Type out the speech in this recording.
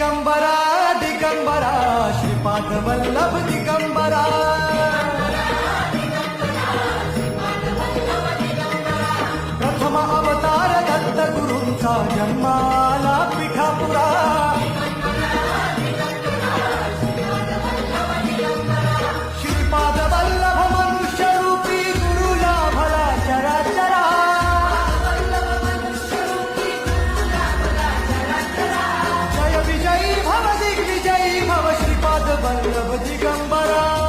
दिगंबरा दिगंबरा श्रीपाद वल्लभ दिगंबरा प्रथम अवतार दत्त गुरूंचा जन्माला पिठापुरा श्रीपाद वल्लभ मनुष्य रूपी गुरुला भला चराचरा जय विजयी भव दिग्विजयी भव श्रीपाद वल्लभ दिगंबरा